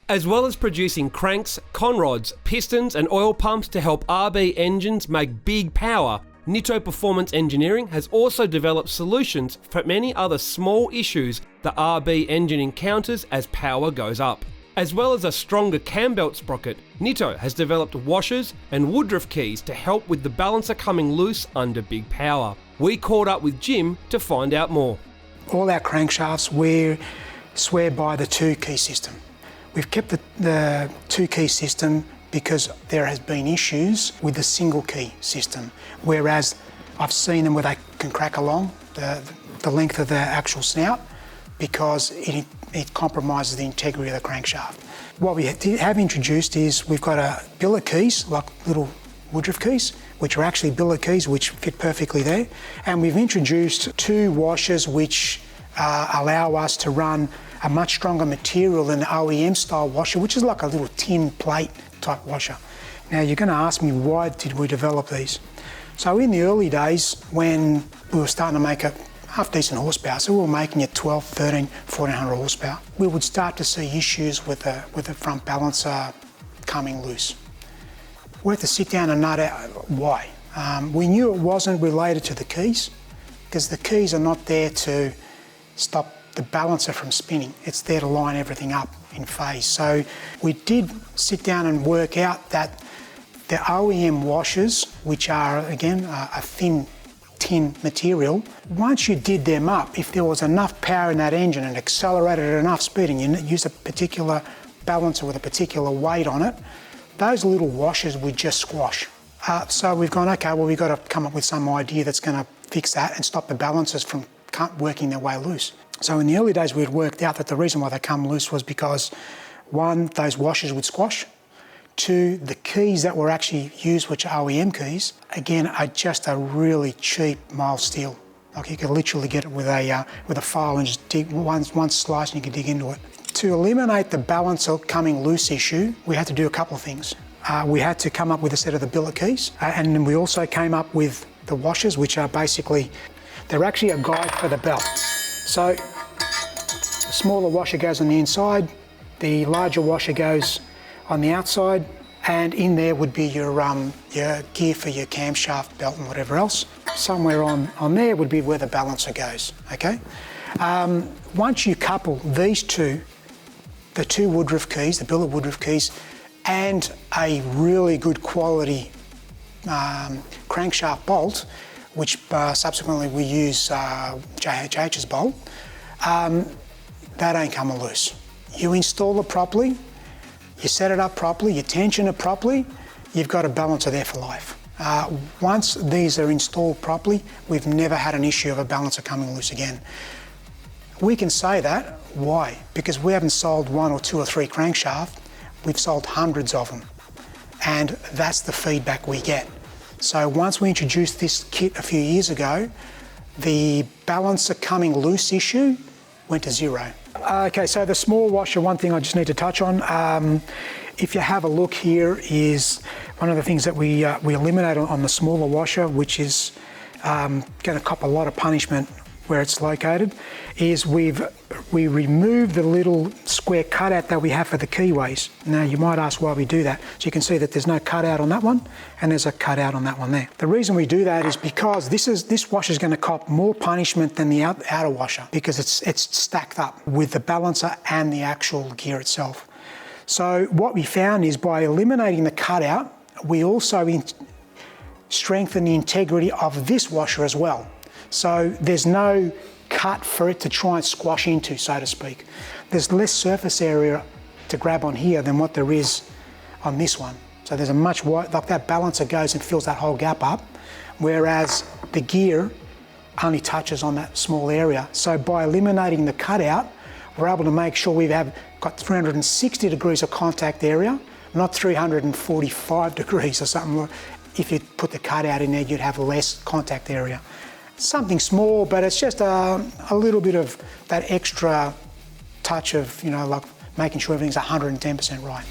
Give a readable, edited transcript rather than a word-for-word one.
As well as producing cranks, conrods, pistons and oil pumps to help RB engines make big power, Nitto Performance Engineering has also developed solutions for many other small issues the RB engine encounters as power goes up. As well as a stronger cam belt sprocket, Nitto has developed washers and woodruff keys to help with the balancer coming loose under big power. We caught up with Jim to find out more. All our crankshafts, we swear by the two-key system. We've kept the two-key system because there has been issues with the single-key system, whereas I've seen them where they can crack along the length of the actual snout because it compromises the integrity of the crankshaft. What we have introduced is we've got a billet keys, like little woodruff keys, which are actually billet keys which fit perfectly there. And we've introduced two washers which allow us to run a much stronger material than the OEM style washer, which is like a little tin plate type washer. Now you're going to ask me, why did we develop these? So in the early days when we were starting to make a half decent horsepower, so we were making it 12, 13, 1400 horsepower, we would start to see issues with the front balancer coming loose. We had to sit down and nut out why. We knew it wasn't related to the keys, because the keys are not there to stop the balancer from spinning. It's there to line everything up in phase. So we did sit down and work out that the OEM washers, which are again a thin tin material, once you did them up, if there was enough power in that engine and accelerated at enough speed and you use a particular balancer with a particular weight on it, those little washers would just squash. So we've gone, okay, well, we've got to come up with some idea that's going to fix that and stop the balancers from working their way loose. So in the early days, we had worked out that the reason why they come loose was because, one, those washers would squash. Two, the keys that were actually used, which are OEM keys, again, are just a really cheap mild steel. Like you could literally get it with a file and just dig one slice and you could dig into it. To eliminate the balancer coming loose issue, we had to do a couple of things. We had to come up with a set of the billet keys, and then we also came up with the washers, which are basically, they're actually a guide for the belt. So the smaller washer goes on the inside, the larger washer goes on the outside, and in there would be your gear for your camshaft, belt and whatever else. Somewhere on there would be where the balancer goes, okay? Once you couple these two, the two woodruff keys, the billet woodruff keys, and a really good quality crankshaft bolt, which subsequently we use JHH's bolt, that ain't coming loose. You install it properly, you set it up properly, you tension it properly, you've got a balancer there for life. Once these are installed properly, we've never had an issue of a balancer coming loose again. We can say that. Why? Because we haven't sold one or two or three crankshaft, we've sold hundreds of them. And that's the feedback we get. So once we introduced this kit a few years ago, the balancer coming loose issue went to zero. Okay, so the small washer, one thing I just need to touch on. If you have a look here, is one of the things that we eliminate on the smaller washer, which is going to cop a lot of punishment where it's located, is we remove the little square cutout that we have for the keyways. Now you might ask why we do that. So you can see that there's no cutout on that one and there's a cutout on that one there. The reason we do that is because this washer is going to cop more punishment than the outer washer because it's stacked up with the balancer and the actual gear itself. So what we found is by eliminating the cutout, we also strengthen the integrity of this washer as well. So there's no cut for it to try and squash into, so to speak. There's less surface area to grab on here than what there is on this one. So there's a much wide, like that balancer goes and fills that whole gap up, whereas the gear only touches on that small area. So by eliminating the cutout, we're able to make sure we've got 360 degrees of contact area, not 345 degrees or something. If you put the cutout in there, you'd have less contact area. Something small, but it's just a little bit of that extra touch of, like making sure everything's 110% right.